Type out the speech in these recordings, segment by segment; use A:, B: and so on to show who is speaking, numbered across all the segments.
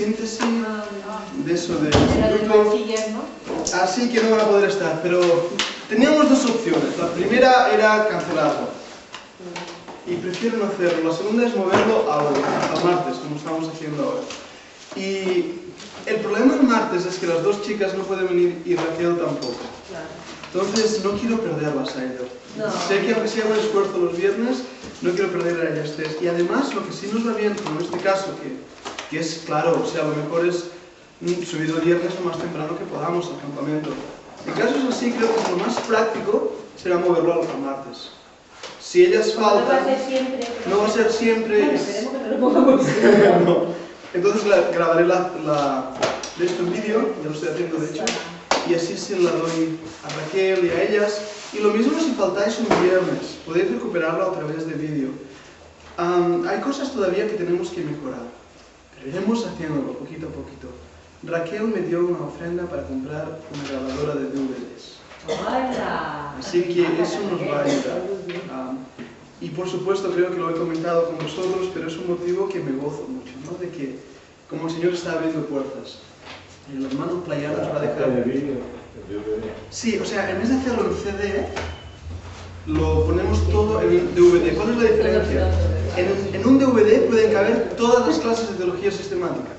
A: síntesis de eso de
B: bachiller, ¿no?
A: así que no van a poder estar, pero teníamos dos opciones. La primera era cancelarlo y prefiero no hacerlo. La segunda es moverlo al martes, como estamos haciendo ahora. Y el problema el martes es que las dos chicas no pueden venir y Raquel tampoco. Entonces no quiero perderlas a ellos.
B: No.
A: Sé que aunque sea un esfuerzo los viernes, no quiero perder a ellas tres. Y además lo que sí nos va bien, como en este caso, que es claro, o sea, lo mejor es subir el viernes lo más temprano que podamos al campamento. En casos así creo que lo más práctico será moverlo al martes. Si ellas faltan...
B: No va a ser siempre.
A: No va a ser siempre...
B: Bueno, esperemos que no lo pongamos.
A: No. Entonces grabaré de esto en vídeo, ya lo estoy haciendo de hecho, y así se la doy a Raquel y a ellas. Y lo mismo si faltáis un viernes, podéis recuperarlo a través de vídeo. Hay cosas todavía que tenemos que mejorar, pero iremos haciéndolo poquito a poquito. Raquel me dio una ofrenda para comprar una grabadora de DVDs.
B: ¡Hola!
A: Así que eso nos va a ayudar. Y por supuesto creo que lo he comentado con vosotros, pero es un motivo que me gozo mucho, ¿no? De que como el Señor está abriendo puertas, el hermano Playar nos va a dejar... Sí, o sea, en vez de hacerlo en CD, lo ponemos todo en DVD. ¿Cuál es la diferencia? En un DVD pueden caber todas las clases de teología sistemática.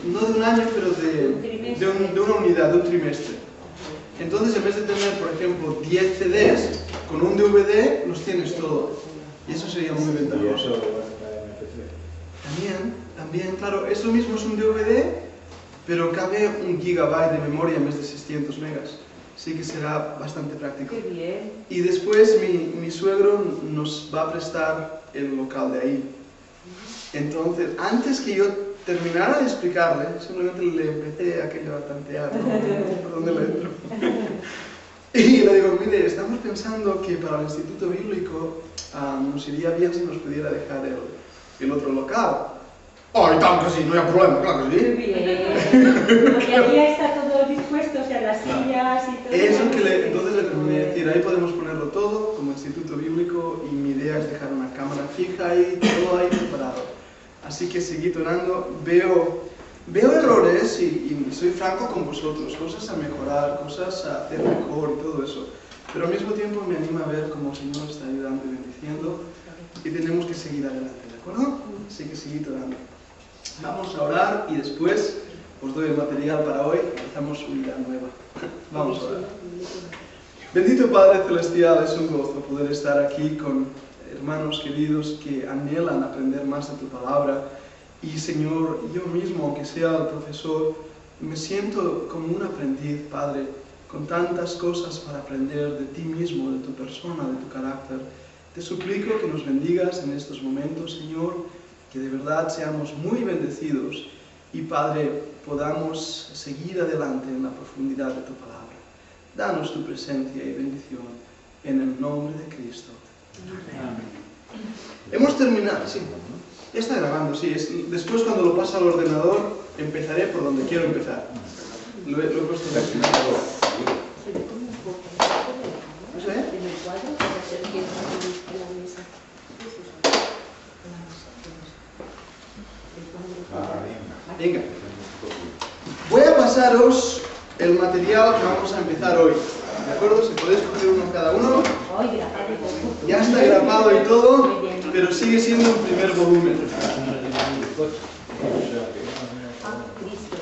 A: No de un año, pero de una unidad, de un trimestre. Entonces, en vez de tener, por ejemplo, 10 CDs, con un DVD los tienes todo. Y eso sería muy ventajoso. También, claro, es lo mismo, es un DVD, pero cabe 1 GB de memoria en vez de 600 megas. Así que será bastante práctico.
B: Qué bien.
A: Y después mi suegro nos va a prestar el local de ahí. Entonces, antes que yo terminara de explicarle, simplemente le empecé aquello a tantear, ¿no? ¿Por dónde le entro? Y le digo, mire, estamos pensando que para el Instituto Bíblico nos iría bien si nos pudiera dejar el otro local. ¡Oh, y tal que sí! No hay problema, claro que sí.
B: Qué bien. Porque ahí ya está todo dispuesto, o sea, las sillas y todo.
A: Eso que entonces le terminé de decir, ahí podemos ponerlo todo como Instituto Bíblico y mi idea es dejar una cámara fija ahí, todo ahí preparado. Así que seguid orando, veo errores y soy franco con vosotros, cosas a mejorar, cosas a hacer mejor y todo eso. Pero al mismo tiempo me anima a ver cómo el Señor está ayudando y bendiciendo y tenemos que seguir adelante, ¿de acuerdo? Así que seguid orando. Vamos a orar y después os doy el material para hoy, empezamos unidad nueva. Vamos a orar. Bendito Padre Celestial, es un gozo poder estar aquí con hermanos queridos que anhelan aprender más de tu palabra. Y Señor, yo mismo, aunque sea el profesor, me siento como un aprendiz, Padre, con tantas cosas para aprender de ti mismo, de tu persona, de tu carácter. Te suplico que nos bendigas en estos momentos, Señor, que de verdad seamos muy bendecidos y, Padre, podamos seguir adelante en la profundidad de tu palabra. Danos tu presencia y bendición en el nombre de Cristo. Amén. Hemos terminado, sí. Ya está grabando, sí. Después, cuando lo pase al ordenador, empezaré por donde quiero empezar. Lo he puesto de aquí. ¿No sé? Venga. Voy a pasaros el material que vamos a empezar hoy. ¿De acuerdo? Si podéis coger uno cada uno. Ya está grabado y todo, pero sigue siendo un primer volumen.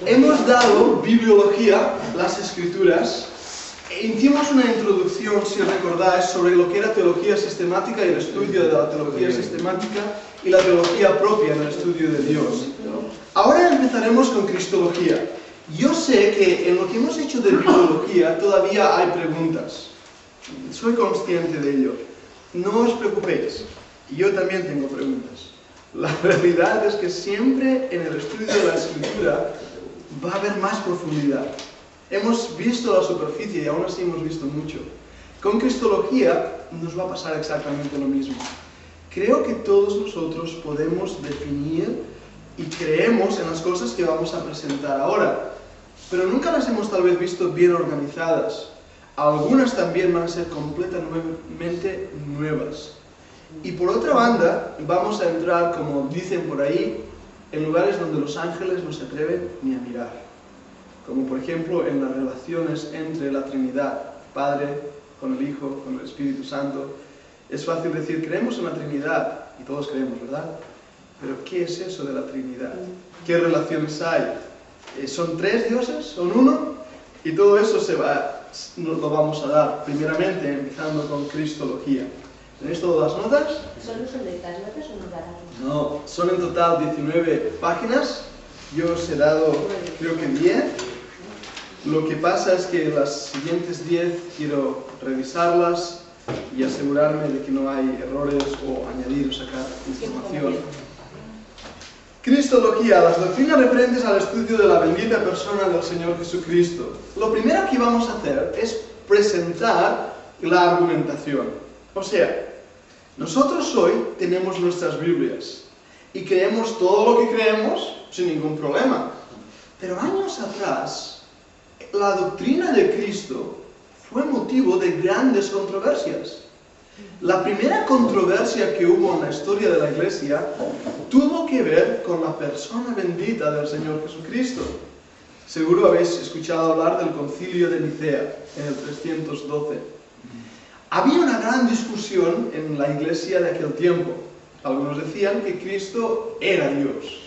A: Hemos dado bibliología, las escrituras. Hicimos una introducción, si recordáis, sobre lo que era teología sistemática y el estudio de la teología sistemática y la teología propia en el estudio de Dios. Ahora empezaremos con cristología. Yo sé que en lo que hemos hecho de bibliología todavía hay preguntas. Soy consciente de ello. No os preocupéis. Yo también tengo preguntas. La realidad es que siempre en el estudio de la Escritura va a haber más profundidad. Hemos visto la superficie y aún así hemos visto mucho. Con cristología nos va a pasar exactamente lo mismo. Creo que todos nosotros podemos definir y creemos en las cosas que vamos a presentar ahora, pero nunca las hemos tal vez visto bien organizadas. Algunas también van a ser completamente nuevas. Y por otra banda, vamos a entrar, como dicen por ahí, en lugares donde los ángeles no se atreven ni a mirar, como por ejemplo en las relaciones entre la Trinidad, Padre con el Hijo, con el Espíritu Santo. Es fácil decir, creemos en la Trinidad, y todos creemos, ¿verdad? Pero ¿qué es eso de la Trinidad? ¿Qué relaciones hay? ¿Son tres dioses? ¿Son uno? Y todo eso lo vamos a dar, primeramente empezando con Cristología. ¿Tenéis todas las notas?
B: ¿Solo son de estas notas o nos darán?
A: No, son en total 19 páginas. Yo os he dado, creo que 10. Lo que pasa es que las siguientes 10 quiero revisarlas y asegurarme de que no hay errores o añadir o sacar información. Cristología, las doctrinas referentes al estudio de la bendita persona del Señor Jesucristo. Lo primero que vamos a hacer es presentar la argumentación. O sea, nosotros hoy tenemos nuestras Biblias y creemos todo lo que creemos sin ningún problema. Pero años atrás, la doctrina de Cristo fue motivo de grandes controversias. La primera controversia que hubo en la historia de la Iglesia tuvo que ver con la persona bendita del Señor Jesucristo. Seguro habéis escuchado hablar del Concilio de Nicea en el 312. Había una gran discusión en la Iglesia de aquel tiempo. Algunos decían que Cristo era Dios.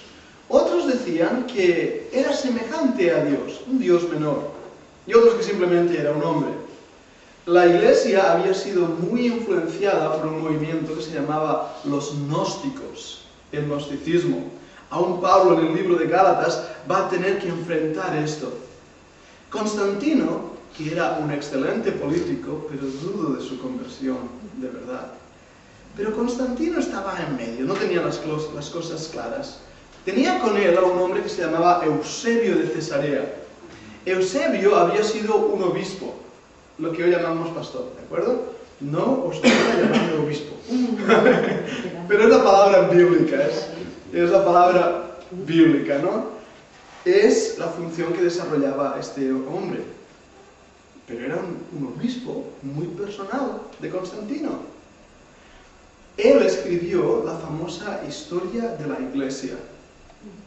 A: Otros decían que era semejante a Dios, un Dios menor. Y otros que simplemente era un hombre. La Iglesia había sido muy influenciada por un movimiento que se llamaba los gnósticos, el gnosticismo. Aún Pablo en el libro de Gálatas va a tener que enfrentar esto. Constantino, que era un excelente político, pero dudo de su conversión, de verdad. Pero Constantino estaba en medio, no tenía las cosas claras. Tenía con él a un hombre que se llamaba Eusebio de Cesarea. Eusebio había sido un obispo, lo que hoy llamamos pastor, ¿de acuerdo? No os voy a llamar obispo. Pero es la palabra bíblica, es la palabra bíblica, ¿no? Es la función que desarrollaba este hombre. Pero era un obispo muy personal de Constantino. Él escribió la famosa Historia de la Iglesia,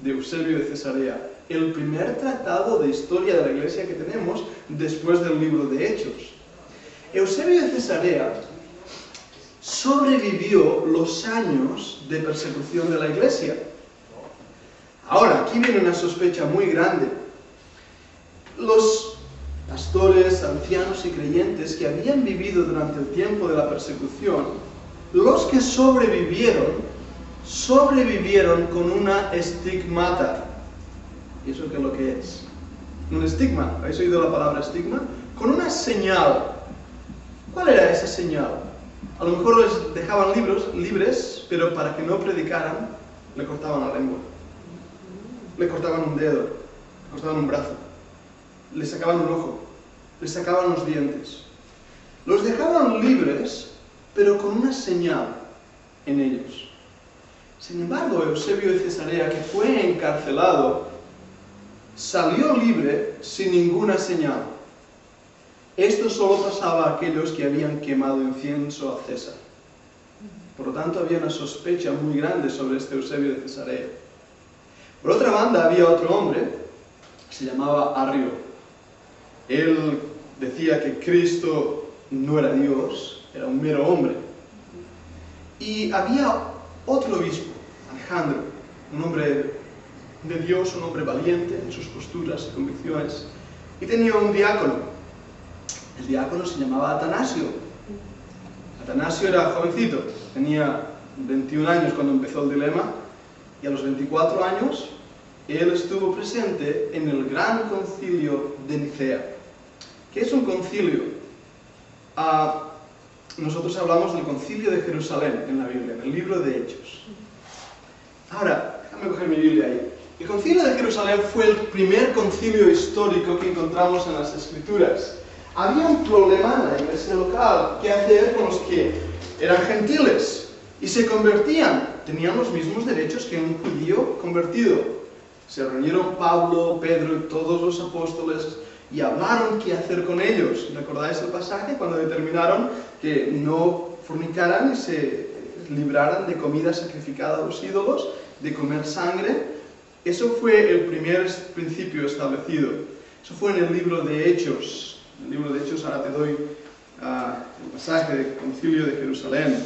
A: de Eusebio de Cesarea, el primer tratado de historia de la Iglesia que tenemos después del libro de Hechos. Eusebio de Cesarea sobrevivió los años de persecución de la Iglesia. Ahora, aquí viene una sospecha muy grande. Los pastores, ancianos y creyentes que habían vivido durante el tiempo de la persecución, los que sobrevivieron con una estigmata. ¿Y eso qué es lo que es? Un estigma. ¿Habéis oído la palabra estigma? Con una señal. ¿Cuál era esa señal? A lo mejor les dejaban libres, pero para que no predicaran, le cortaban la lengua. Le cortaban un dedo, le cortaban un brazo, le sacaban un ojo, le sacaban los dientes. Los dejaban libres, pero con una señal en ellos. Sin embargo, Eusebio de Cesarea, que fue encarcelado, salió libre sin ninguna señal. Esto solo pasaba a aquellos que habían quemado incienso a César. Por lo tanto, había una sospecha muy grande sobre este Eusebio de Cesarea. Por otra banda, había otro hombre que se llamaba Arrio. Él decía que Cristo no era Dios, era un mero hombre. Y había otro obispo, Alejandro, un hombre de Dios, un hombre valiente en sus posturas y convicciones. Y tenía un diácono. El diácono se llamaba Atanasio. Atanasio era jovencito, tenía 21 años cuando empezó el dilema, y a los 24 años él estuvo presente en el gran concilio de Nicea. ¿Qué es un concilio? Nosotros hablamos del concilio de Jerusalén en la Biblia, en el libro de Hechos. Ahora, déjame coger mi Biblia ahí. El concilio de Jerusalén fue el primer concilio histórico que encontramos en las Escrituras. Había un problema en la iglesia local. ¿Qué hacer con los que eran gentiles y se convertían? Tenían los mismos derechos que un judío convertido. Se reunieron Pablo, Pedro y todos los apóstoles y hablaron qué hacer con ellos. ¿Recordáis el pasaje cuando determinaron que no fornicaran y se libraran de comida sacrificada a los ídolos, de comer sangre? Eso fue el primer principio establecido. Eso fue en el libro de Hechos. En el libro de Hechos, ahora te doy el pasaje del Concilio de Jerusalén.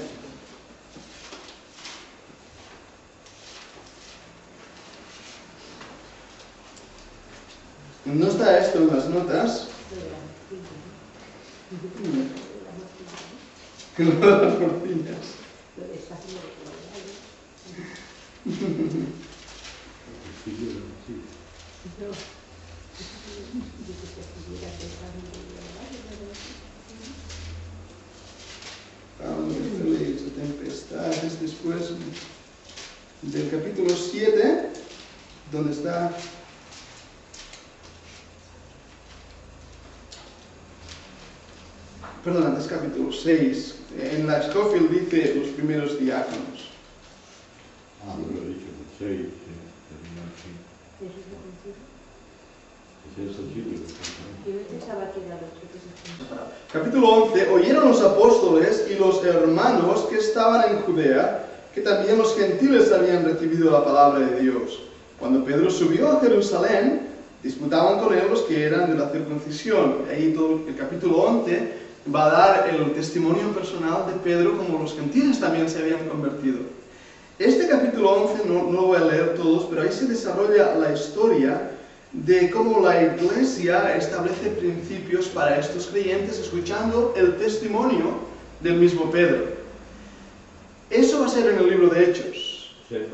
A: No está esto en las notas. No las morcillas. Tempestades después del capítulo 7, donde está perdón, antes capítulo 6. En la Scofield dice los primeros diáconos.
C: Lo he dicho, 6, termina así. Es el concilio.
B: Yo pensaba que era el otro que se
A: Capítulo 11. Oyeron los apóstoles y los hermanos que estaban en Judea, que también los gentiles habían recibido la palabra de Dios. Cuando Pedro subió a Jerusalén, disputaban con él los que eran de la circuncisión. Ahí todo el capítulo 11 va a dar el testimonio personal de Pedro, como los gentiles también se habían convertido. Este capítulo 11 no lo voy a leer todos, pero ahí se desarrolla la historia de cómo la iglesia establece principios para estos creyentes, escuchando el testimonio del mismo Pedro. Eso va a ser en el libro de Hechos. Eso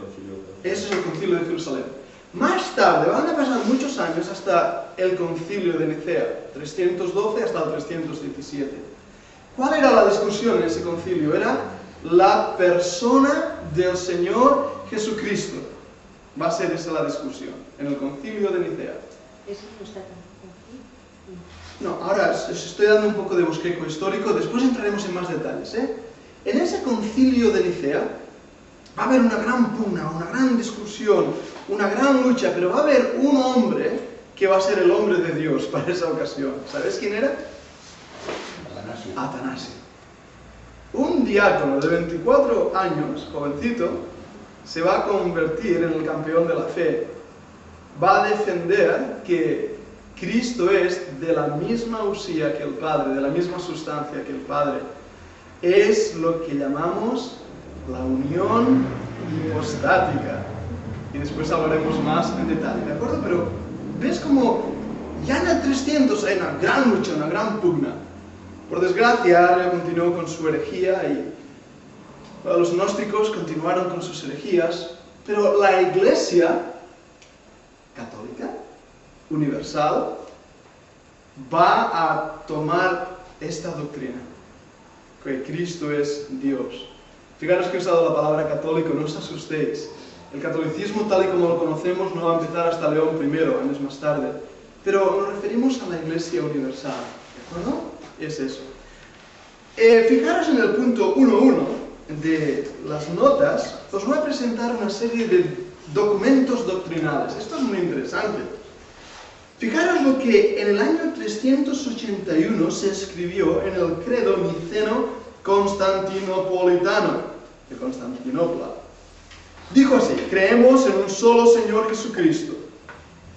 A: es el concilio de Jerusalén. Más tarde, van a pasar muchos años hasta el concilio de Nicea, 312 hasta el 317. ¿Cuál era la discusión en ese concilio? Era la persona del Señor Jesucristo. Va a ser esa la discusión, en el concilio de Nicea.
B: Eso no está tan aquí.
A: No, ahora os estoy dando un poco de bosquejo histórico, después entraremos en más detalles. En ese concilio de Nicea va a haber una gran pugna, una gran discusión, una gran lucha, pero va a haber un hombre que va a ser el hombre de Dios para esa ocasión. ¿Sabes quién era? Atanasio. Un diácono de 24 años, jovencito, se va a convertir en el campeón de la fe. Va a defender que Cristo es de la misma usía que el Padre, de la misma sustancia que el Padre. Es lo que llamamos la unión hipostática. Y después hablaremos más en detalle, ¿de acuerdo? Pero ves como ya en el 300 hay una gran lucha, una gran pugna. Por desgracia, Arrio continuó con su herejía y los gnósticos continuaron con sus herejías, pero la Iglesia católica, universal, va a tomar esta doctrina, que Cristo es Dios. Fijaros que he usado la palabra católico, no os asustéis. El catolicismo tal y como lo conocemos no va a empezar hasta León I, años más tarde. Pero nos referimos a la Iglesia universal, ¿de acuerdo? Es eso. Fijaros en el punto 1.1 de las notas, os voy a presentar una serie de documentos doctrinales. Esto es muy interesante. Fijaros lo que en el año 381 se escribió en el credo niceno-constantinopolitano de Constantinopla. Dijo así: creemos en un solo Señor Jesucristo,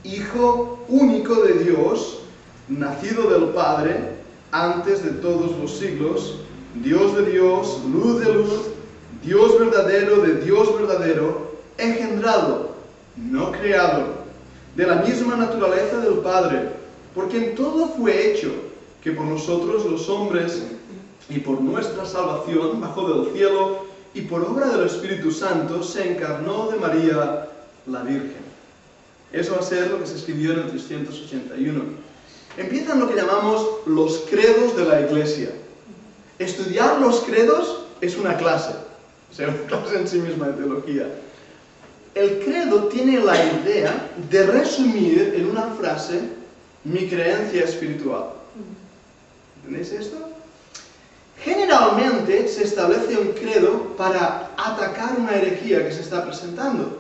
A: Hijo único de Dios, nacido del Padre, antes de todos los siglos, Dios de Dios, luz de luz, Dios verdadero de Dios verdadero, engendrado, no creado, de la misma naturaleza del Padre, por quien todo fue hecho, que por nosotros los hombres y por nuestra salvación bajó del cielo y por obra del Espíritu Santo se encarnó de María la Virgen. Eso va a ser lo que se escribió en el 381. Empiezan lo que llamamos los credos de la Iglesia. Estudiar los credos es una clase, o sea, una clase en sí misma de teología. El credo tiene la idea de resumir en una frase mi creencia espiritual. ¿Entendéis esto? Generalmente se establece un credo para atacar una herejía que se está presentando.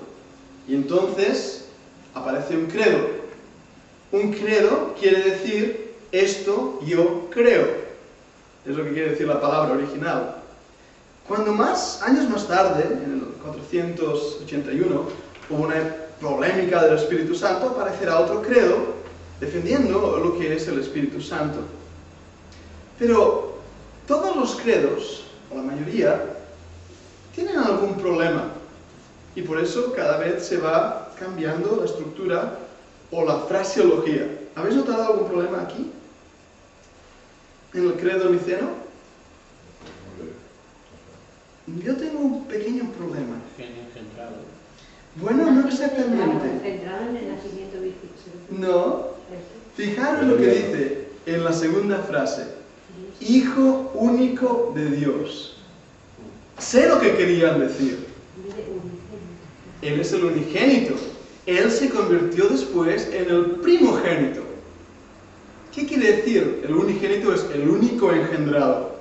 A: Y entonces aparece un credo. Un credo quiere decir esto yo creo. Es lo que quiere decir la palabra original. Cuando años más tarde, en el 481, hubo una polémica del Espíritu Santo, aparecerá otro credo defendiendo lo que es el Espíritu Santo. Pero todos los credos, o la mayoría, tienen algún problema. Y por eso cada vez se va cambiando la estructura o la fraseología. ¿Habéis notado algún problema aquí? ¿En el credo niceno? Yo tengo un pequeño problema. Bueno, no exactamente.
B: Centrado en el nacimiento virginal.
A: No. Fijaros lo que dice en la segunda frase. Hijo único de Dios. Sé lo que querían decir. Él es el unigénito. Él se convirtió después en el primogénito. ¿Qué quiere decir? El unigénito es el único engendrado.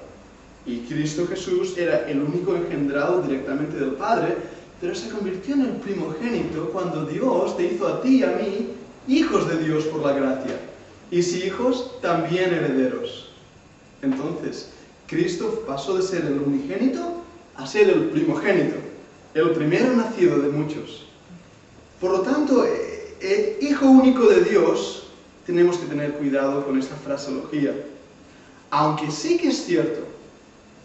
A: Y Cristo Jesús era el único engendrado directamente del Padre, pero se convirtió en el primogénito cuando Dios te hizo a ti y a mí hijos de Dios por la gracia. Y si hijos, también herederos. Entonces, Cristo pasó de ser el unigénito a ser el primogénito, el primero nacido de muchos. Por lo tanto, hijo único de Dios, tenemos que tener cuidado con esta fraseología. Aunque sí que es cierto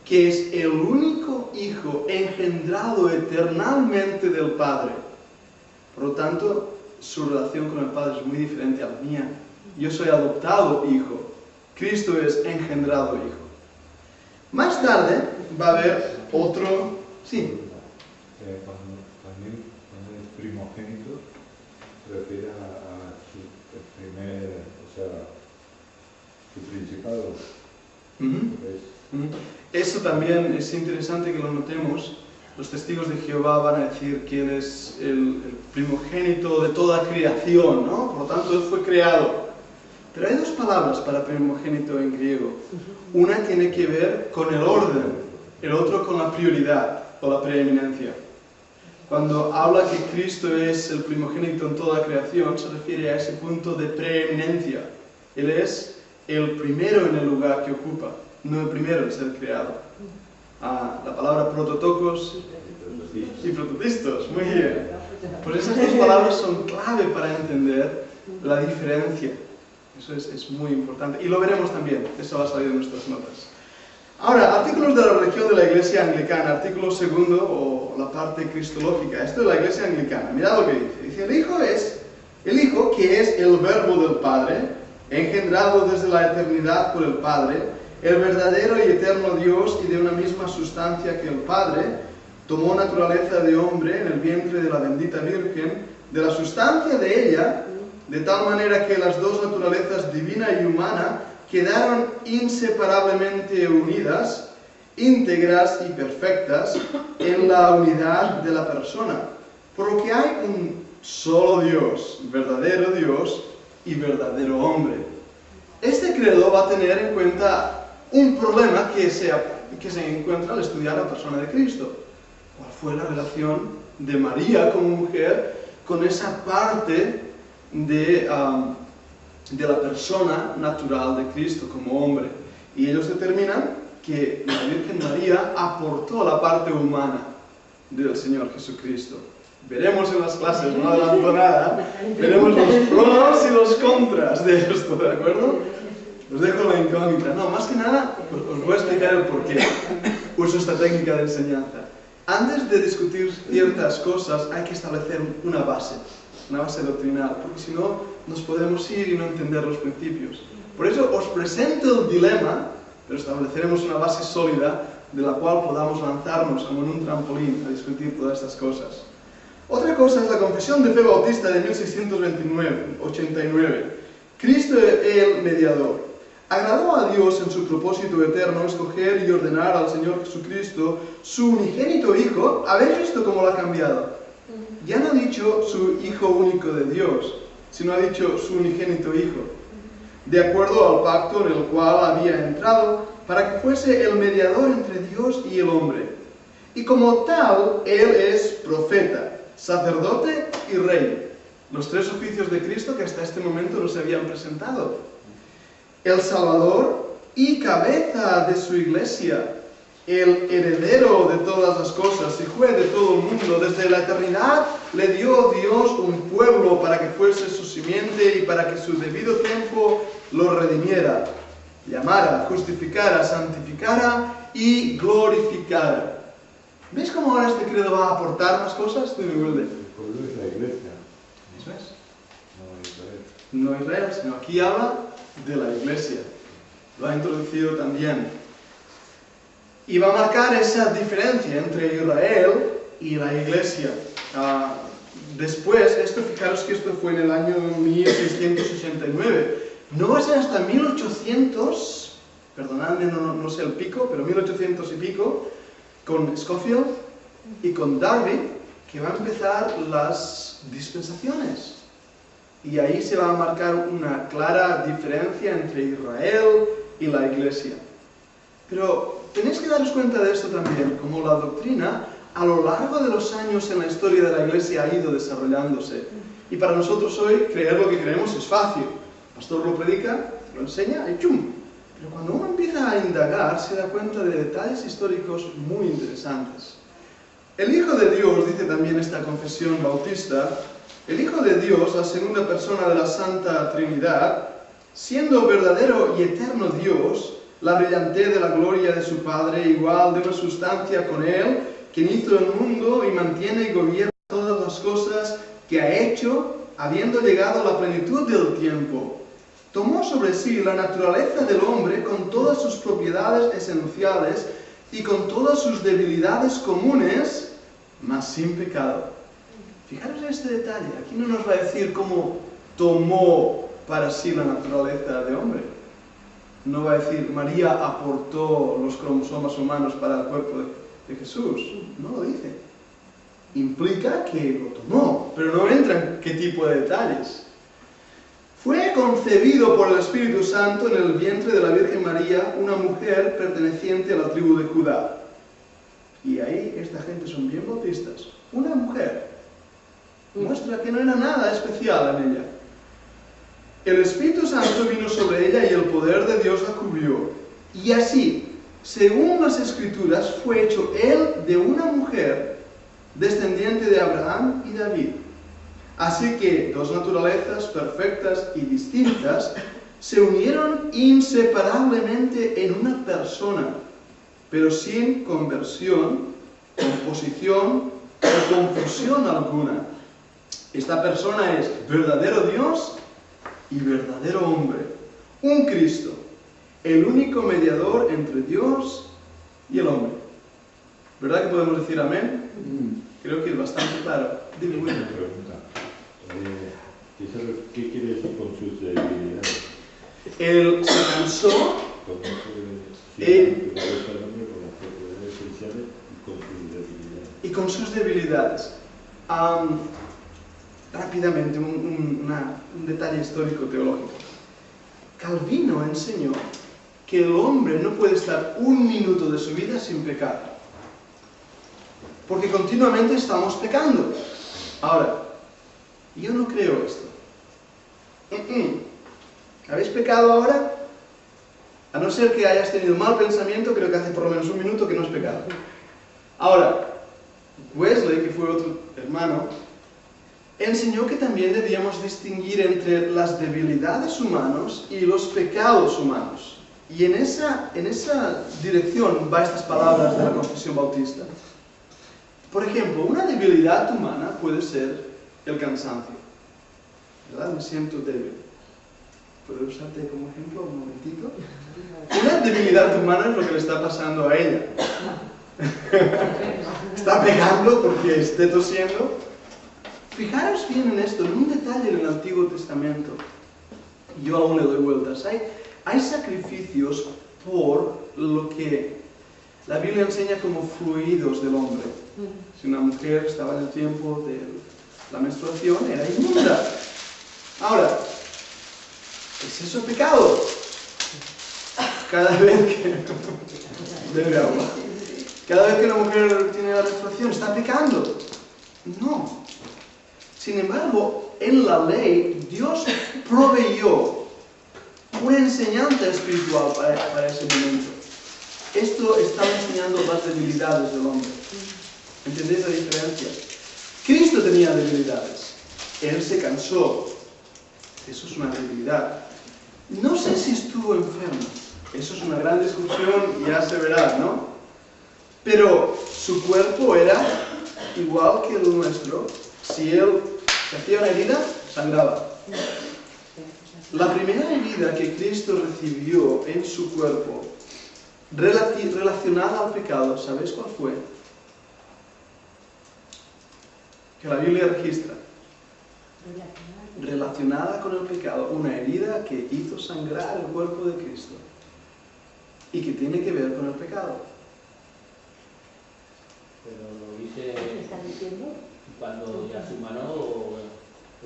A: que es el único hijo engendrado eternamente del Padre. Por lo tanto, su relación con el Padre es muy diferente a la mía. Yo soy adoptado hijo. Cristo es engendrado hijo. Más tarde va a haber otro... Sí.
C: También cuando es primogénito, se refiere a su primer, o sea, su principado.
A: Eso también es interesante que lo notemos. Los testigos de Jehová van a decir que Él es el primogénito de toda creación, ¿no? Por lo tanto, Él fue creado. Pero hay dos palabras para primogénito en griego. Una tiene que ver con el orden, el otro con la prioridad o la preeminencia. Cuando habla que Cristo es el primogénito en toda creación, se refiere a ese punto de preeminencia. Él es el primero en el lugar que ocupa, no el primero en ser creado. La palabra prototokos y prototistos, muy bien. Pues esas dos palabras son clave para entender la diferencia. Eso es muy importante. Y lo veremos también, eso va a salir en nuestras notas. Ahora, artículos de la religión de la Iglesia Anglicana, artículo segundo, o la parte cristológica. Esto es la Iglesia Anglicana. Mirad lo que dice. Dice, el Hijo que es el Verbo del Padre, engendrado desde la eternidad por el Padre, el verdadero y eterno Dios y de una misma sustancia que el Padre, tomó naturaleza de hombre en el vientre de la bendita Virgen, de la sustancia de ella, de tal manera que las dos naturalezas, divina y humana, quedaron inseparablemente unidas, íntegras y perfectas en la unidad de la persona, por lo que hay un solo Dios y verdadero hombre. Este credo va a tener en cuenta un problema que se encuentra al estudiar la persona de Cristo. ¿Cuál fue la relación de María como mujer con esa parte de la persona natural de Cristo como hombre? Y ellos determinan que la Virgen María aportó la parte humana del Señor Jesucristo. Veremos en las clases, no adelanto nada, veremos los pros y los contras de esto, ¿de acuerdo? Os dejo la incógnita. No, más que nada, os voy a explicar el por qué uso esta técnica de enseñanza. Antes de discutir ciertas cosas, hay que establecer una base doctrinal, porque si no, nos podemos ir y no entender los principios. Por eso os presento el dilema, pero estableceremos una base sólida de la cual podamos lanzarnos como en un trampolín a discutir todas estas cosas. Otra cosa es la Confesión de Fe Bautista de 1689. Cristo el mediador. Agradó a Dios en su propósito eterno escoger y ordenar al Señor Jesucristo, su unigénito Hijo. ¿Habéis visto cómo lo ha cambiado? Ya no ha dicho su Hijo único de Dios, sino ha dicho su unigénito Hijo, de acuerdo al pacto en el cual había entrado, para que fuese el mediador entre Dios y el hombre. Y como tal, Él es profeta, sacerdote y rey. Los tres oficios de Cristo que hasta este momento no se habían presentado. El Salvador y cabeza de su iglesia, el heredero de todas las cosas y juez de todo el mundo. Desde la eternidad le dio Dios un pueblo para que fuese su simiente y para que su debido tiempo lo redimiera, llamara, justificara, santificara y glorificara. ¿Veis cómo ahora este credo va a aportar más cosas? Estoy muy humilde.
C: El pueblo es la iglesia,
A: ¿Eso es?
C: no Israel.
A: No Israel, sino aquí habla de la iglesia. Lo ha introducido también. Y va a marcar esa diferencia entre Israel y la iglesia. Después, fijaros que esto fue en el año 1669. No va a ser hasta 1800, perdonadme, no sé el pico, pero 1800 y pico, con Scofield y con Darby, que va a empezar las dispensaciones. Y ahí se va a marcar una clara diferencia entre Israel y la iglesia. Pero tenéis que daros cuenta de esto también, como la doctrina a lo largo de los años en la historia de la iglesia ha ido desarrollándose. Y para nosotros hoy creer lo que creemos es fácil. El pastor lo predica, lo enseña y ¡chum! Pero cuando uno empieza a indagar se da cuenta de detalles históricos muy interesantes. El Hijo de Dios, dice también esta confesión bautista, el Hijo de Dios, la segunda persona de la Santa Trinidad, siendo verdadero y eterno Dios, la brillantez de la gloria de su Padre, igual de una sustancia con Él, quien hizo el mundo y mantiene y gobierna todas las cosas que ha hecho, habiendo llegado a la plenitud del tiempo. Tomó sobre sí la naturaleza del hombre con todas sus propiedades esenciales y con todas sus debilidades comunes, mas sin pecado. Fijaros en este detalle. Aquí no nos va a decir cómo tomó para sí la naturaleza de hombre. No va a decir María aportó los cromosomas humanos para el cuerpo de Jesús. No lo dice. Implica que lo tomó, pero no entra en qué tipo de detalles. Fue concebido por el Espíritu Santo en el vientre de la Virgen María, una mujer perteneciente a la tribu de Judá. Y ahí esta gente son bien bautistas. Una mujer muestra que no era nada especial en ella. El Espíritu Santo vino sobre ella y el poder de Dios la cubrió. Y así, según las Escrituras, fue hecho él de una mujer descendiente de Abraham y David. Así que dos naturalezas perfectas y distintas se unieron inseparablemente en una persona, pero sin conversión, composición o confusión alguna. Esta persona es verdadero Dios y verdadero hombre, un Cristo, el único mediador entre Dios y el hombre. ¿Verdad que podemos decir amén? Creo que es bastante claro. Dime,
C: Una
A: William.
C: pregunta. ¿Qué quiere decir con sus debilidades?
A: Él se cansó
C: Con
A: y con sus debilidades. Rápidamente, un detalle histórico teológico. Calvino enseñó que el hombre no puede estar un minuto de su vida sin pecar. Porque continuamente estamos pecando. Ahora, yo no creo esto. ¿Habéis pecado ahora? A no ser que hayas tenido mal pensamiento, creo que hace por lo menos un minuto que no has pecado. Ahora, Wesley, que fue otro hermano, enseñó que también debíamos distinguir entre las debilidades humanas y los pecados humanos. Y en esa dirección va estas palabras de la Confesión Bautista. Por ejemplo, una debilidad humana puede ser el cansancio. ¿Verdad? Me siento débil. ¿Puedo usarte como ejemplo un momentito? Una debilidad humana es lo que le está pasando a ella. Está pegando porque esté tosiendo. Fijaros bien en esto, en un detalle en el Antiguo Testamento. Yo aún le doy vueltas. Hay sacrificios por lo que la Biblia enseña como fluidos del hombre. Si una mujer estaba en el tiempo de la menstruación, era inmunda. Ahora, ¿es eso pecado? Cada vez que... Bebe agua. Cada vez que una mujer tiene la menstruación, ¿está pecando? No. Sin embargo, en la ley, Dios proveyó una enseñanza espiritual para ese momento. esto estaba enseñando las debilidades del hombre. ¿Entendéis la diferencia? Cristo tenía debilidades. Él se cansó. Eso es una debilidad. No sé si estuvo enfermo. Eso es una gran discusión y ya se verá, ¿no? Pero su cuerpo era igual que el nuestro. Si él se hacía una herida, sangraba. La primera herida que Cristo recibió en su cuerpo, relacionada al pecado, ¿sabéis cuál fue? Que la Biblia registra. Relacionada con el pecado, una herida que hizo sangrar el cuerpo de Cristo y que tiene que ver con el pecado.
D: Pero lo dice
B: ¿Qué estás diciendo?
D: cuando ya es humano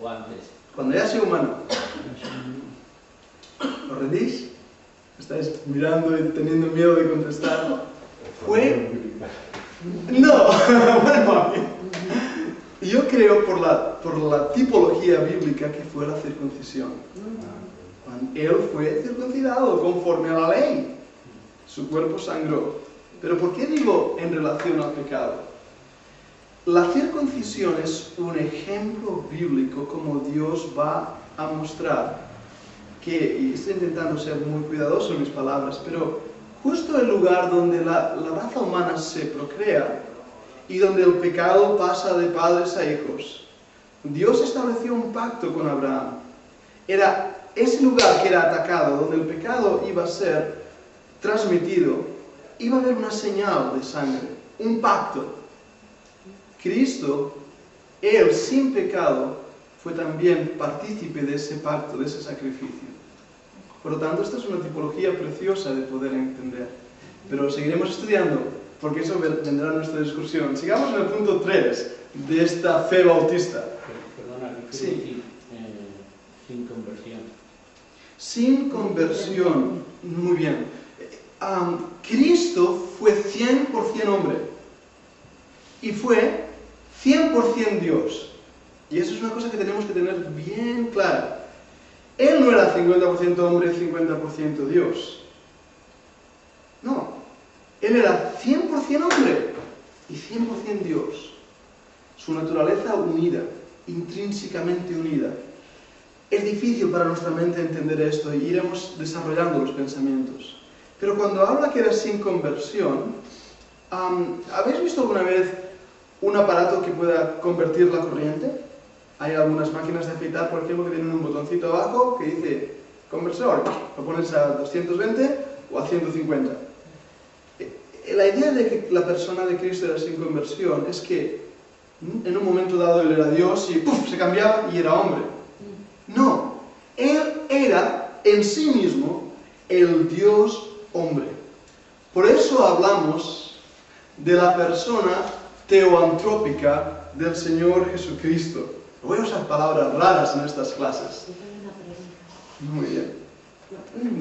D: o antes.
A: Cuando ya sea humano. ¿Os rendís? ¿Estáis mirando y teniendo miedo de contestar? Fue... No, bueno, yo creo por la tipología bíblica que fue la circuncisión. Cuando él fue circuncidado conforme a la ley, su cuerpo sangró. Pero ¿por qué digo en relación al pecado? La circuncisión es un ejemplo bíblico como Dios va a mostrar que, y estoy intentando ser muy cuidadoso en mis palabras, pero justo el lugar donde la raza humana se procrea y donde el pecado pasa de padres a hijos, Dios estableció un pacto con Abraham. Era ese lugar que era atacado, donde el pecado iba a ser transmitido, iba a haber una señal de sangre, un pacto. Cristo, Él sin pecado, fue también partícipe de ese pacto, de ese sacrificio. Por lo tanto, esta es una tipología preciosa de poder entender. Pero seguiremos estudiando, porque eso vendrá a nuestra discusión. Sigamos en el punto 3 de esta fe bautista.
D: Perdona, ¿qué
A: Sí.
D: quiere decir sin conversión?
A: Sin conversión. Muy bien. Cristo fue 100% hombre y fue 100% Dios. Y eso es una cosa que tenemos que tener bien clara. Él no era 50% hombre y 50% Dios. No. Él era 100% hombre y 100% Dios. Su naturaleza unida, intrínsecamente unida. Es difícil para nuestra mente entender esto y iremos desarrollando los pensamientos. Pero cuando habla que era sin conversión, ¿habéis visto alguna vez un aparato que pueda convertir la corriente? Hay algunas máquinas de afeitar, por ejemplo, que tienen un botoncito abajo que dice conversor, lo pones a 220 o a 150. La idea de que la persona de Cristo era sin conversión es que en un momento dado él era Dios y ¡puf!, se cambiaba y era hombre. No, él era en sí mismo el Dios hombre. Por eso hablamos de la persona teoantrópica del Señor Jesucristo. Voy a usar palabras raras en estas clases. Muy bien.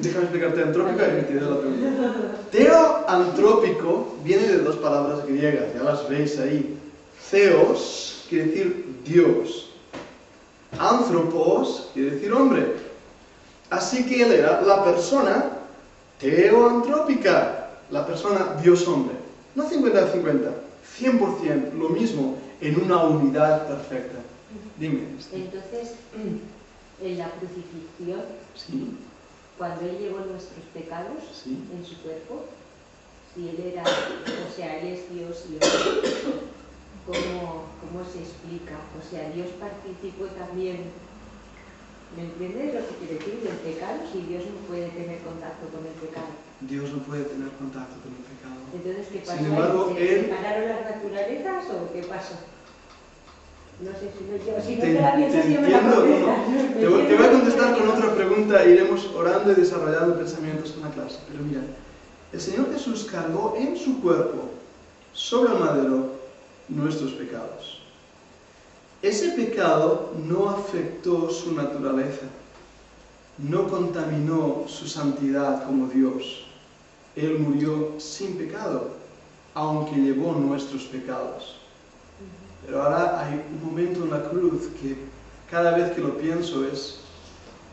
A: Déjame explicarte antrópica y me tiré la pregunta. Teoantrópico viene de dos palabras griegas, ya las veis ahí. Theos quiere decir Dios. Anthropos quiere decir hombre. Así que él era la persona teoantrópica, la persona Dios-hombre. No 50-50, 100%, lo mismo, en una unidad perfecta. Dime.
B: Entonces, en la crucifixión,
A: Sí,
B: cuando Él llevó nuestros pecados
A: sí.
B: en su cuerpo, si Él era, o sea, Él es Dios y hombre, ¿cómo se explica? O sea, Dios participó también, ¿me entiendes lo que quiere decir? Del pecado, si Dios no puede tener contacto con el pecado.
A: Dios no puede tener contacto con el pecado.
B: Entonces, ¿qué pasó?
A: Sin embargo,
B: ¿Se
A: Él...
B: separaron las naturalezas o qué pasó? No sé si si no
A: Te
B: te la piensas, yo me la
A: entiendo,
B: contestas.
A: Te voy a contestar con otra pregunta e iremos orando y desarrollando pensamientos en la clase. Pero mira, el Señor Jesús cargó en su cuerpo, sobre el madero, nuestros pecados. Ese pecado no afectó su naturaleza, no contaminó su santidad como Dios. Él murió sin pecado, aunque llevó nuestros pecados. Pero ahora hay un momento en la cruz que cada vez que lo pienso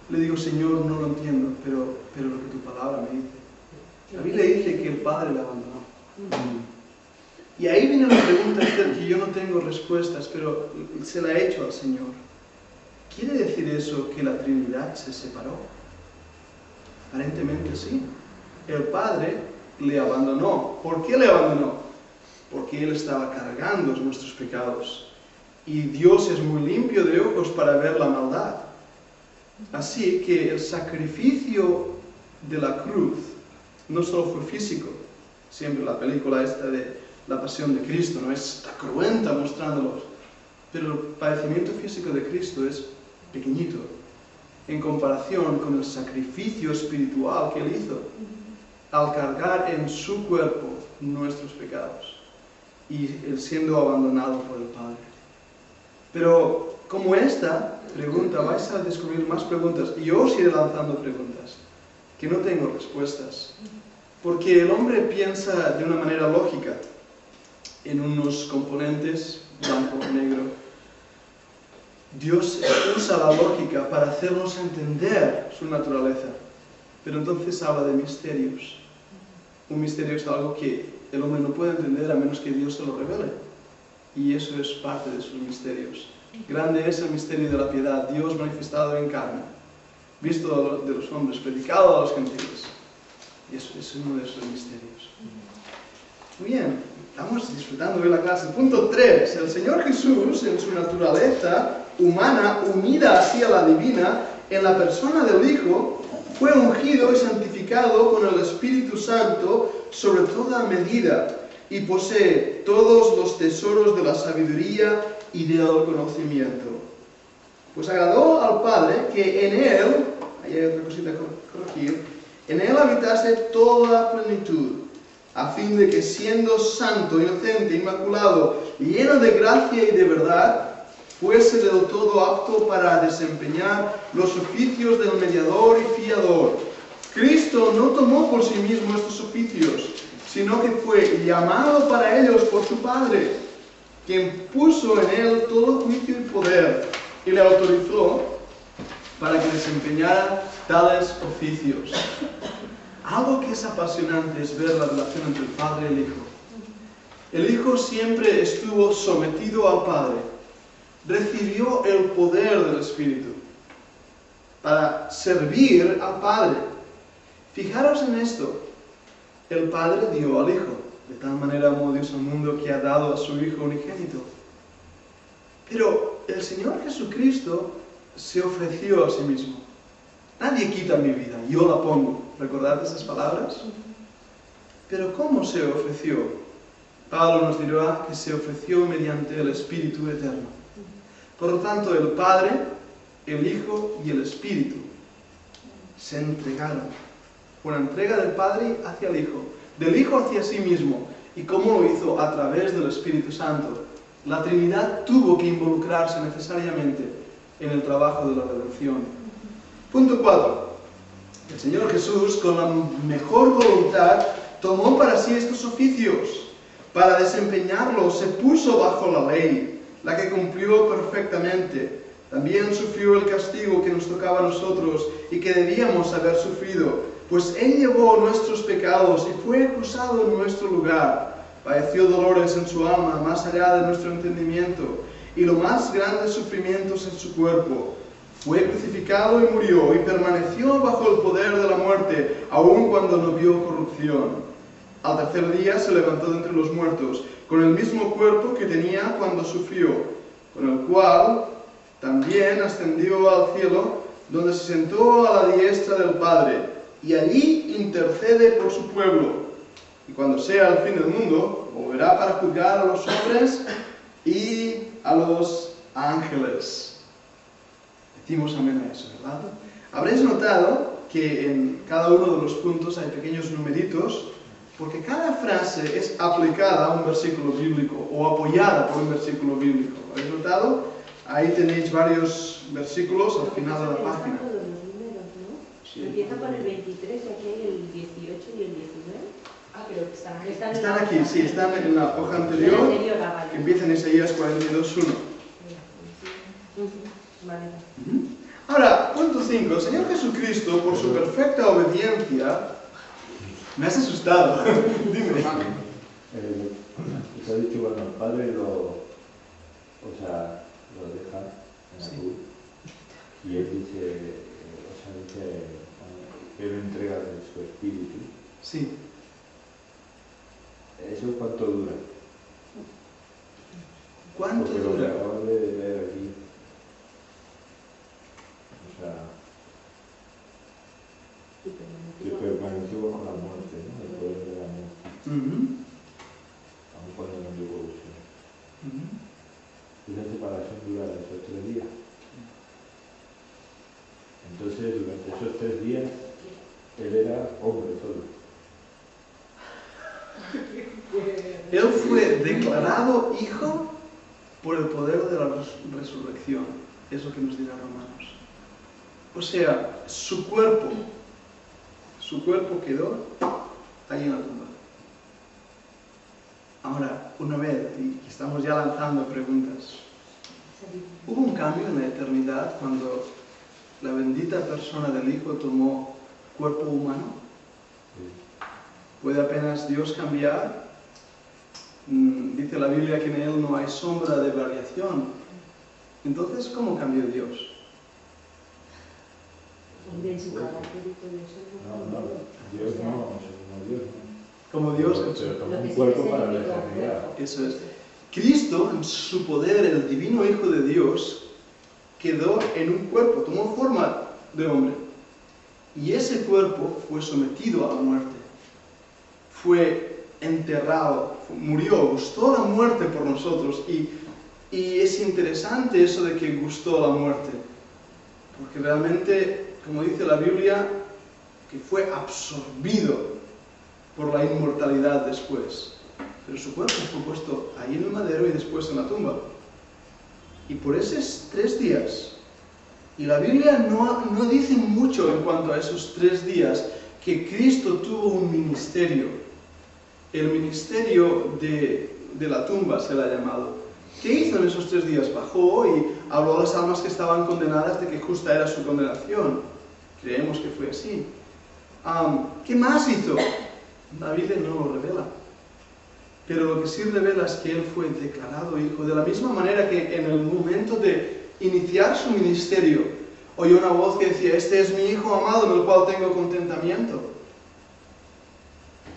A: le digo, Señor, no lo entiendo, pero lo que tu palabra me dice. La Biblia dice que el Padre le abandonó. Y ahí viene la pregunta, Esther, que yo no tengo respuestas, pero se la he hecho al Señor. ¿Quiere decir eso que la Trinidad se separó? Aparentemente sí. El Padre le abandonó. ¿Por qué le abandonó? Porque Él estaba cargando nuestros pecados. Y Dios es muy limpio de ojos para ver la maldad. Así que el sacrificio de la cruz no solo fue físico. Siempre la película esta de la pasión de Cristo, ¿no? Está cruenta mostrándolos. Pero el padecimiento físico de Cristo es pequeñito en comparación con el sacrificio espiritual que Él hizo al cargar en su cuerpo nuestros pecados y Él siendo abandonado por el Padre. Pero como esta pregunta, vais a descubrir más preguntas y yo os iré lanzando preguntas que no tengo respuestas, porque el hombre piensa de una manera lógica en unos componentes, blanco o negro. Dios usa la lógica para hacernos entender su naturaleza, pero entonces habla de misterios. Un misterio es algo que el hombre no puede entender a menos que Dios se lo revele, y eso es parte de sus misterios. Grande es el misterio de la piedad, Dios manifestado en carne, visto de los hombres, predicado a los gentiles. Y eso es uno de esos misterios. Muy bien, estamos disfrutando de la clase. Punto 3. El Señor Jesús, en su naturaleza humana, unida hacia la divina, en la persona del Hijo, fue ungido y santificado con el Espíritu Santo sobre toda medida, y posee todos los tesoros de la sabiduría y del conocimiento. Pues agradó al Padre que en Él, ahí hay otra cosita que corregir, en Él habitase toda plenitud, a fin de que siendo santo, inocente, inmaculado, lleno de gracia y de verdad, fuese del todo apto para desempeñar los oficios del mediador y fiador. Cristo no tomó por sí mismo estos oficios, sino que fue llamado para ellos por su Padre, quien puso en él todo juicio y poder, y le autorizó para que desempeñara tales oficios. Algo que es apasionante es ver la relación entre el Padre y el Hijo. El Hijo siempre estuvo sometido al Padre, recibió el poder del Espíritu para servir al Padre. Fijaros en esto, el Padre dio al Hijo, de tal manera amó Dios al mundo que ha dado a su Hijo unigénito. Pero el Señor Jesucristo se ofreció a sí mismo. Nadie quita mi vida, yo la pongo. ¿Recordad esas palabras? Pero ¿cómo se ofreció? Pablo nos dirá que se ofreció mediante el Espíritu Eterno. Por lo tanto, el Padre, el Hijo y el Espíritu se entregaron. Una entrega del Padre hacia el Hijo, del Hijo hacia sí mismo. ¿Y cómo lo hizo? A través del Espíritu Santo. La Trinidad tuvo que involucrarse necesariamente en el trabajo de la redención. Punto 4. El Señor Jesús, con la mejor voluntad, tomó para sí estos oficios. Para desempeñarlos se puso bajo la ley, la que cumplió perfectamente. También sufrió el castigo que nos tocaba a nosotros y que debíamos haber sufrido, pues Él llevó nuestros pecados y fue acusado en nuestro lugar. Padeció dolores en su alma, más allá de nuestro entendimiento, y los más grandes sufrimientos en su cuerpo. Fue crucificado y murió, y permaneció bajo el poder de la muerte, aun cuando no vio corrupción. Al tercer día se levantó de entre los muertos, con el mismo cuerpo que tenía cuando sufrió, con el cual también ascendió al cielo, donde se sentó a la diestra del Padre, y allí intercede por su pueblo. Y cuando sea el fin del mundo, volverá para juzgar a los hombres y a los ángeles. Decimos amén a eso, ¿verdad? Habréis notado que en cada uno de los puntos hay pequeños numeritos, porque cada frase es aplicada a un versículo bíblico o apoyada por un versículo bíblico. ¿Habéis notado? Ahí tenéis varios versículos al final de la página.
B: Sí. Empieza con el 23 y aquí hay el 18 y el 19. Ah, pero
A: están aquí, sí, están en la hoja anterior, que empieza en Isaías 42:1.
B: Vale.
A: Ahora, punto 5. El Señor Jesucristo, por su perfecta obediencia, me hace asustado. Dime.
C: Se ha dicho, bueno, el padre lo deja en la cruz y él dice, que él entrega de su espíritu.
A: Sí.
C: ¿Eso cuánto dura?
A: ¿Cuánto
C: Porque lo que
A: dura?
C: acabo de leer aquí, que permaneció bajo la muerte, ¿no? El poder de la muerte, aun cuando no llegó el Señor. Y esa separación dura esos 3 días. Entonces, durante esos 3 días, él era hombre solo.
A: Él fue declarado hijo por el poder de la resurrección. Es lo que nos dirá Romanos. O sea, su cuerpo quedó ahí en la tumba. Ahora, una vez, y estamos ya lanzando preguntas, ¿hubo un cambio en la eternidad cuando la bendita persona del Hijo tomó cuerpo humano? ¿Puede apenas Dios cambiar? Dice la Biblia que en Él no hay sombra de variación. Entonces, ¿cómo cambió Dios?
B: En su carácter y todo eso.
C: No, Dios no, Dios no.
A: Como Dios,
C: pero tomó un cuerpo para la eternidad.
A: Eso es. Cristo, en su poder, el divino Hijo de Dios, quedó en un cuerpo, tomó forma de hombre. Y ese cuerpo fue sometido a la muerte. Fue enterrado, murió, gustó la muerte por nosotros. Y es interesante eso de que gustó la muerte. Porque realmente, como dice la Biblia, que fue absorbido por la inmortalidad después. Pero su cuerpo fue puesto ahí en el madero y después en la tumba. Y por esos 3 días, y la Biblia no dice mucho en cuanto a esos 3 días, que Cristo tuvo un ministerio. El ministerio de la tumba se le ha llamado. ¿Qué hizo en esos 3 días? Bajó y habló a las almas que estaban condenadas de que justa era su condenación. Creemos que fue así. ¿Qué más hizo? La Biblia no lo revela. Pero lo que sí revela es que Él fue declarado hijo. De la misma manera que en el momento de iniciar su ministerio, oyó una voz que decía, este es mi Hijo amado en el cual tengo contentamiento.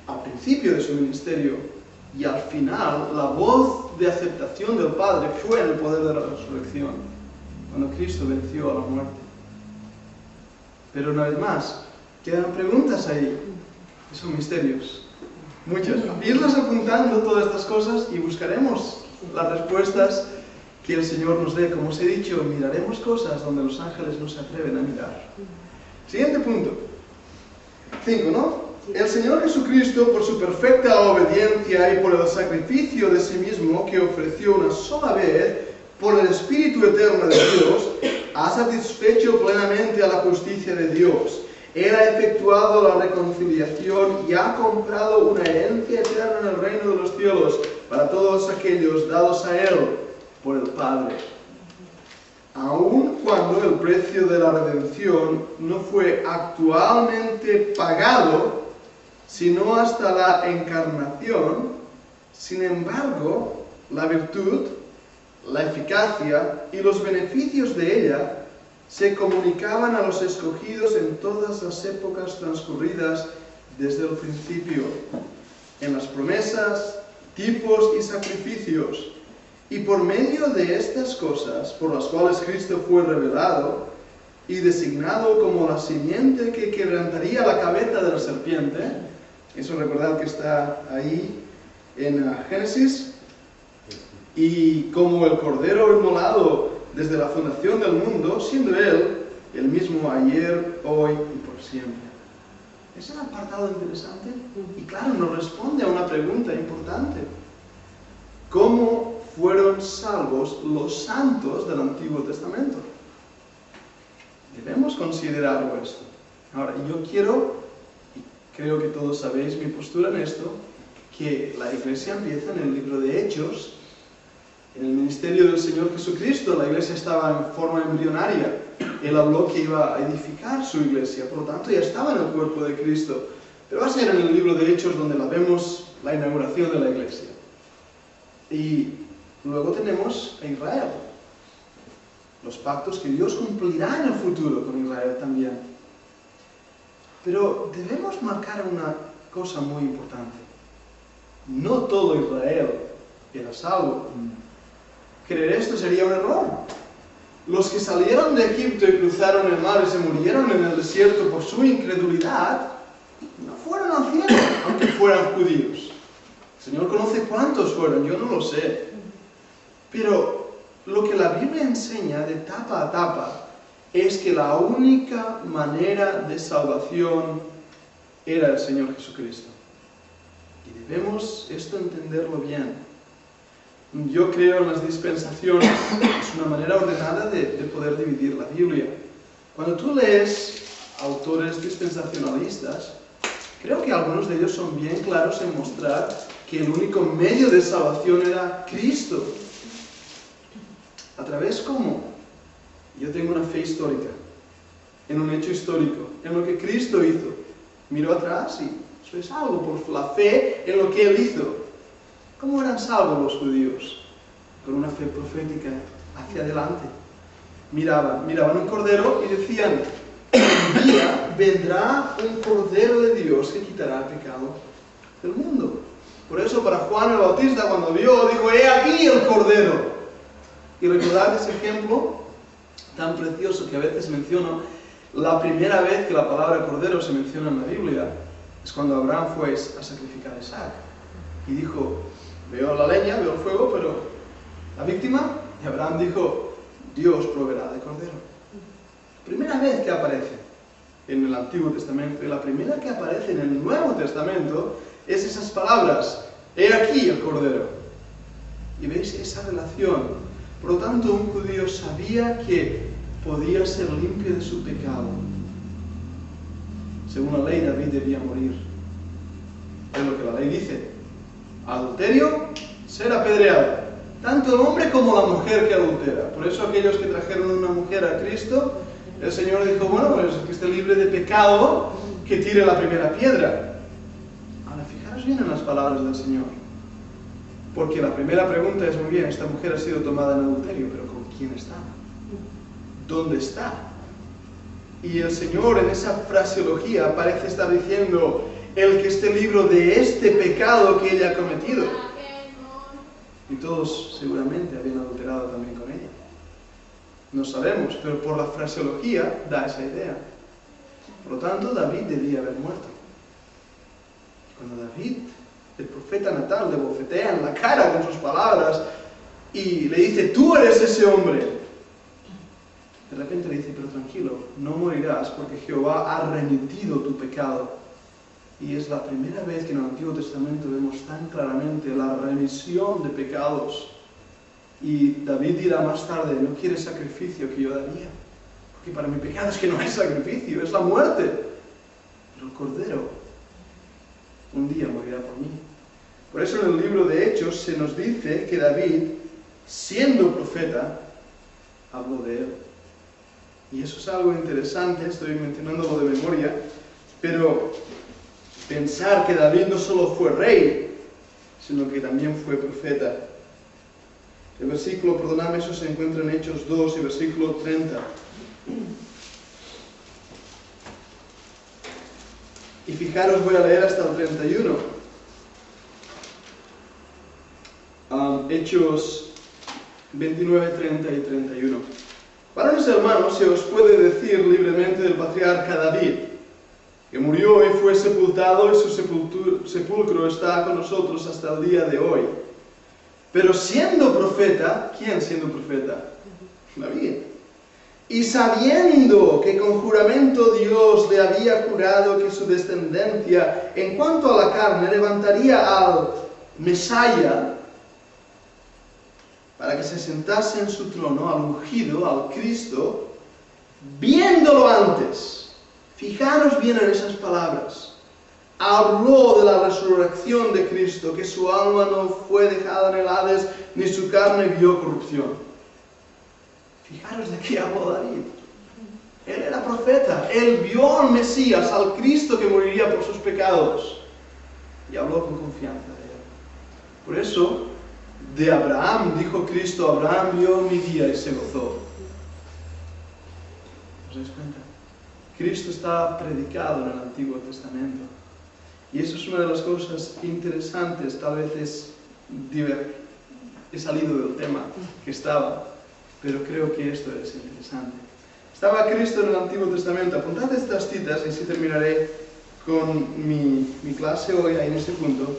A: Al principio de su ministerio y al final, la voz de aceptación del Padre fue en el poder de la resurrección, cuando Cristo venció a la muerte. Pero una vez más, quedan preguntas ahí, que son misterios. Muchas. Irlas apuntando todas estas cosas y buscaremos las respuestas que el Señor nos dé. Como os he dicho, miraremos cosas donde los ángeles no se atreven a mirar. Siguiente punto. 5, ¿no? El Señor Jesucristo, por su perfecta obediencia y por el sacrificio de sí mismo que ofreció una sola vez por el Espíritu eterno de Dios, ha satisfecho plenamente a la justicia de Dios. Él ha efectuado la reconciliación y ha comprado una herencia eterna en el reino de los cielos para todos aquellos dados a Él por el Padre. Aun cuando el precio de la redención no fue actualmente pagado, sino hasta la encarnación, sin embargo, la virtud, la eficacia y los beneficios de ella se comunicaban a los escogidos en todas las épocas transcurridas desde el principio, en las promesas, tipos y sacrificios. Y por medio de estas cosas, por las cuales Cristo fue revelado y designado como la simiente que quebrantaría la cabeza de la serpiente, eso recordad que está ahí en Génesis, y como el Cordero inmolado desde la fundación del mundo, siendo Él el mismo ayer, hoy y por siempre. Es un apartado interesante y claro, nos responde a una pregunta importante. ¿Cómo fueron salvos los santos del Antiguo Testamento? Debemos considerarlo esto. Ahora, yo quiero, y creo que todos sabéis mi postura en esto, que la Iglesia empieza en el libro de Hechos. En el ministerio del Señor Jesucristo, la iglesia estaba en forma embrionaria. Él habló que iba a edificar su iglesia, por lo tanto ya estaba en el cuerpo de Cristo. Pero va a ser en el libro de Hechos donde la vemos la inauguración de la iglesia. Y luego tenemos a Israel. Los pactos que Dios cumplirá en el futuro con Israel también. Pero debemos marcar una cosa muy importante. No todo Israel era salvo. Creer esto sería un error. Los que salieron de Egipto y cruzaron el mar y se murieron en el desierto por su incredulidad, no fueron al cielo, aunque fueran judíos. El Señor conoce cuántos fueron, yo no lo sé. Pero lo que la Biblia enseña de tapa a tapa es que la única manera de salvación era el Señor Jesucristo. Y debemos esto entenderlo bien. Yo creo en las dispensaciones, es una manera ordenada de poder dividir la Biblia. Cuando tú lees autores dispensacionalistas, creo que algunos de ellos son bien claros en mostrar que el único medio de salvación era Cristo. ¿A través cómo? Yo tengo una fe histórica, en un hecho histórico, en lo que Cristo hizo. Miro atrás y soy salvo por la fe en lo que Él hizo. ¿Cómo eran salvos los judíos? Con una fe profética hacia adelante. Miraban un cordero y decían, un día vendrá un cordero de Dios que quitará el pecado del mundo. Por eso para Juan el Bautista cuando vio, dijo, ¡he aquí el cordero! Y recordad ese ejemplo tan precioso que a veces menciono, la primera vez que la palabra cordero se menciona en la Biblia es cuando Abraham fue a sacrificar a Isaac. Y dijo, veo la leña, veo el fuego, pero la víctima, y Abraham dijo, Dios proveerá de cordero. Primera vez que aparece en el Antiguo Testamento, y la primera que aparece en el Nuevo Testamento, es esas palabras, he aquí el cordero. Y veis esa relación. Por lo tanto, un judío sabía que podía ser limpio de su pecado. Según la ley, David debía morir. Es lo que la ley dice. Adulterio, ser apedreado. Tanto el hombre como la mujer que adultera. Por eso aquellos que trajeron una mujer a Cristo, el Señor dijo, bueno, pues el que esté libre de pecado, que tire la primera piedra. Ahora, fijaros bien en las palabras del Señor. Porque la primera pregunta es, muy bien, esta mujer ha sido tomada en adulterio, pero ¿con quién está? ¿Dónde está? Y el Señor en esa fraseología parece estar diciendo, el que esté libre de este pecado que ella ha cometido. Y todos seguramente habían adulterado también con ella. No sabemos, pero por la fraseología da esa idea. Por lo tanto, David debía haber muerto. Cuando David, el profeta Natán, le bofetea en la cara con sus palabras y le dice, tú eres ese hombre. De repente le dice, pero tranquilo, no morirás porque Jehová ha remitido tu pecado. Y es la primera vez que en el Antiguo Testamento vemos tan claramente la remisión de pecados. Y David dirá más tarde, no quieres sacrificio que yo daría. Porque para mi pecado es que no hay sacrificio, es la muerte. Pero el Cordero un día morirá por mí. Por eso en el libro de Hechos se nos dice que David, siendo profeta, habló de él. Y eso es algo interesante, estoy mencionándolo de memoria, pero pensar que David no solo fue rey, sino que también fue profeta. El versículo, perdonadme, eso se encuentra en Hechos 2 y versículo 30. Y fijaros, voy a leer hasta el 31. Hechos 29, 30 y 31. Varones hermanos, se os puede decir libremente del patriarca David, que murió y fue sepultado, y su sepulcro está con nosotros hasta el día de hoy. Pero siendo profeta, ¿quién siendo profeta? David. Y sabiendo que con juramento Dios le había jurado que su descendencia, en cuanto a la carne, levantaría al Mesías, para que se sentase en su trono, al ungido, al Cristo, viéndolo antes, fijaros bien en esas palabras, habló de la resurrección de Cristo, que su alma no fue dejada en el Hades, ni su carne vio corrupción. Fijaros de qué habló David. Él era profeta, él vio al Mesías, al Cristo que moriría por sus pecados, y habló con confianza de él. Por eso, de Abraham, dijo Cristo, Abraham vio mi día y se gozó. ¿Os dais cuenta? Cristo está predicado en el Antiguo Testamento. Y eso es una de las cosas interesantes, tal vez he salido del tema que estaba, pero creo que esto es interesante. Estaba Cristo en el Antiguo Testamento. Apuntad estas citas y así terminaré con mi clase hoy en este punto.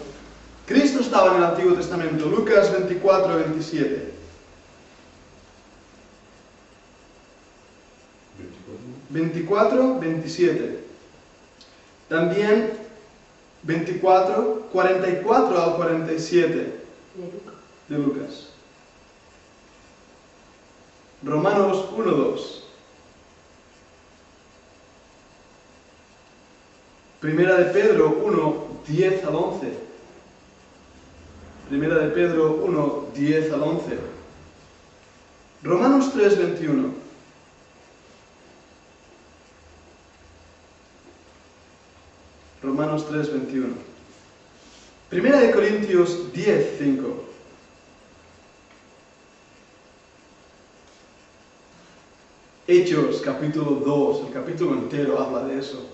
A: Cristo estaba en el Antiguo Testamento, Lucas 24, 27. 24, 27. También 24, 44 al 47 de Lucas. Romanos 1, 2. Primera de Pedro 1, 10 al 11. Primera de Pedro 1, 10 al 11. Romanos 3, 21. Romanos 3, 21. Primera de Corintios 10, 5. Hechos, capítulo 2, el capítulo entero habla de eso.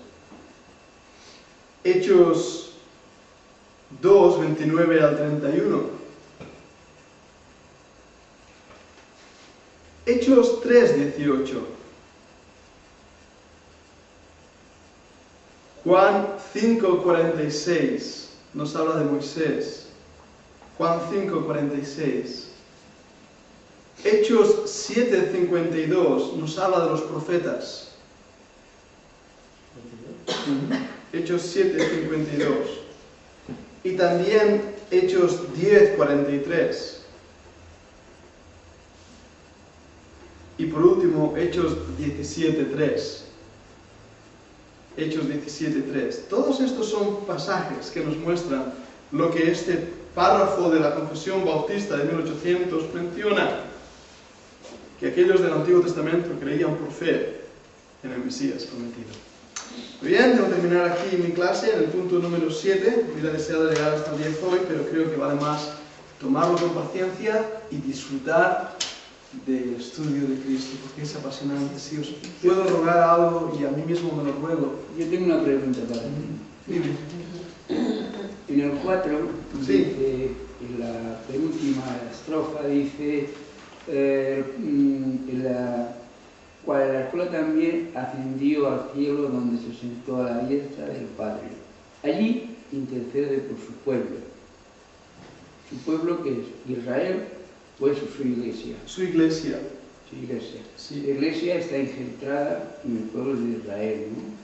A: Hechos 2, 29 al 31. Hechos 3, 18. Juan 5, 46 nos habla de Moisés. Juan 5, 46. Hechos 7, 52 nos habla de los profetas. Hechos 7, 52. Y también Hechos 10, 43. Y por último, Hechos 17, 3. Hechos 17, 3. Todos estos son pasajes que nos muestran lo que este párrafo de la Confesión Bautista de 1800 menciona, que aquellos del Antiguo Testamento creían por fe en el Mesías prometido. Muy bien, tengo que terminar aquí mi clase en el punto número 7. Hubiera deseado llegar hasta el 10 hoy, pero creo que vale más tomarlo con paciencia y disfrutar del estudio de Cristo, porque es apasionante. Si os puedo rogar algo, y a mí mismo me lo ruego.
E: Yo tengo una pregunta para ti.
A: Dime.
E: En el 4,
A: Sí.
E: dice, en la penúltima estrofa, dice, cual la escuela también ascendió al cielo donde se sentó a la diestra del Padre. Allí intercede por su pueblo. Su pueblo que es Israel, pues su iglesia.
A: Su iglesia.
E: Su iglesia.
A: Sí.
E: La iglesia está engendrada en el pueblo de Israel, ¿no?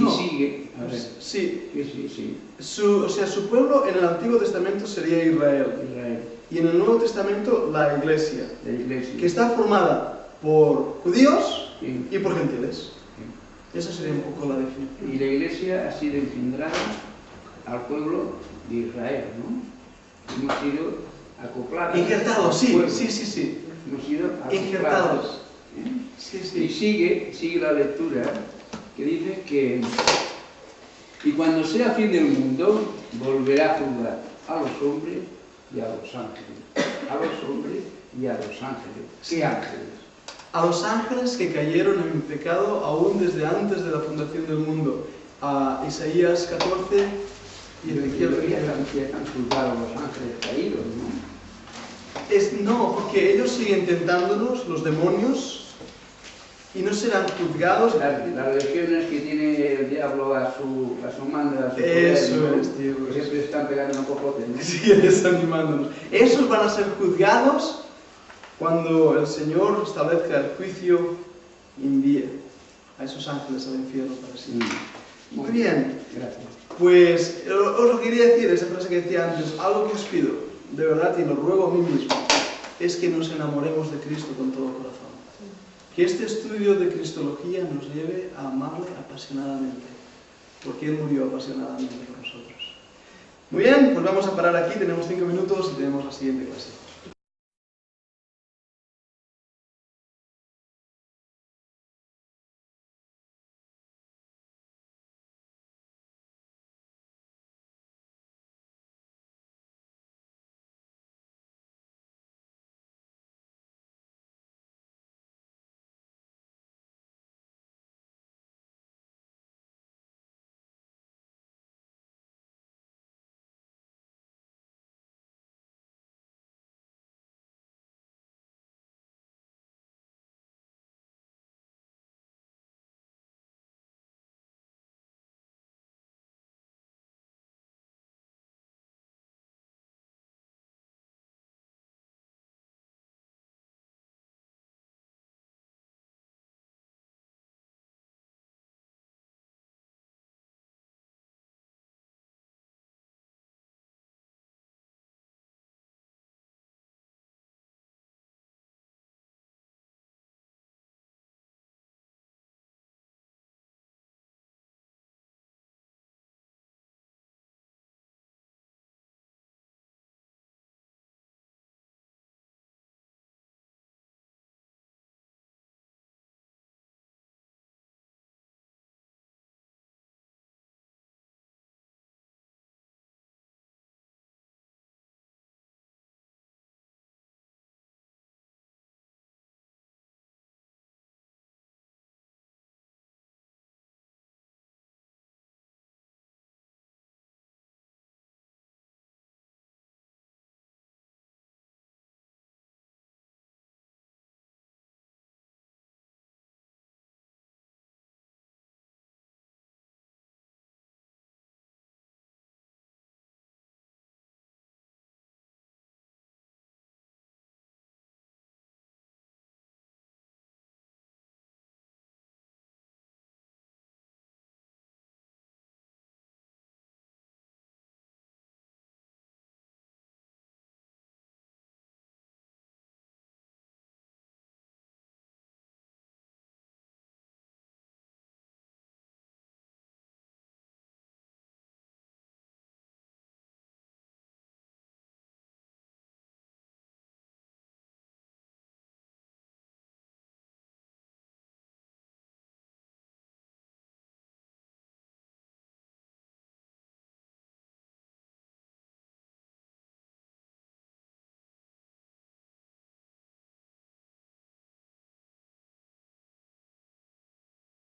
A: No.
E: Y sigue, a ver.
A: Sí.
E: Sí.
A: Su pueblo en el Antiguo Testamento sería Israel.
E: Israel,
A: Y en el Nuevo Testamento la iglesia,
E: la iglesia.
A: que está formada por judíos
E: Sí.
A: y por gentiles.
E: Sí.
A: Esa sería un poco la definición.
E: Y la iglesia ha sido engendrada al pueblo de Israel, ¿no? Hemos sido acoplados.
A: Injertados,
E: al
A: sí,
E: pueblo.
A: sí.
E: Hemos sido acoplados.
A: Injertados.
E: ¿Eh?
A: Sí.
E: Y sigue la lectura que dice que y cuando sea fin del mundo volverá a juzgar a los hombres y a los ángeles. A los hombres y a los ángeles. ¿Qué ángeles?
A: A los ángeles que cayeron en pecado aún desde antes de la fundación del mundo. A Isaías 14 y Ezequiel 30.
E: Han juzgado a los ángeles caídos, ¿no?
A: No, porque ellos siguen tentándonos, los demonios, y no serán juzgados.
E: Las legiones que tiene el diablo a su mando, a su poder,
A: Eso
E: ¿no?
A: es, tío.
E: Que siempre están pegando un popote, ¿no?
A: Sí, desanimándonos. Esos van a ser juzgados cuando el Señor establezca el juicio y envíe a esos ángeles al infierno para siempre. Muy bien.
E: Gracias.
A: Pues os lo quería decir, esa frase que decía antes, algo que os pido, de verdad, y lo ruego a mí mismo, es que nos enamoremos de Cristo con todo corazón. Que este estudio de Cristología nos lleve a amarle apasionadamente, porque Él murió apasionadamente por nosotros. Muy bien, pues vamos a parar aquí, tenemos 5 minutos y tenemos la siguiente clase.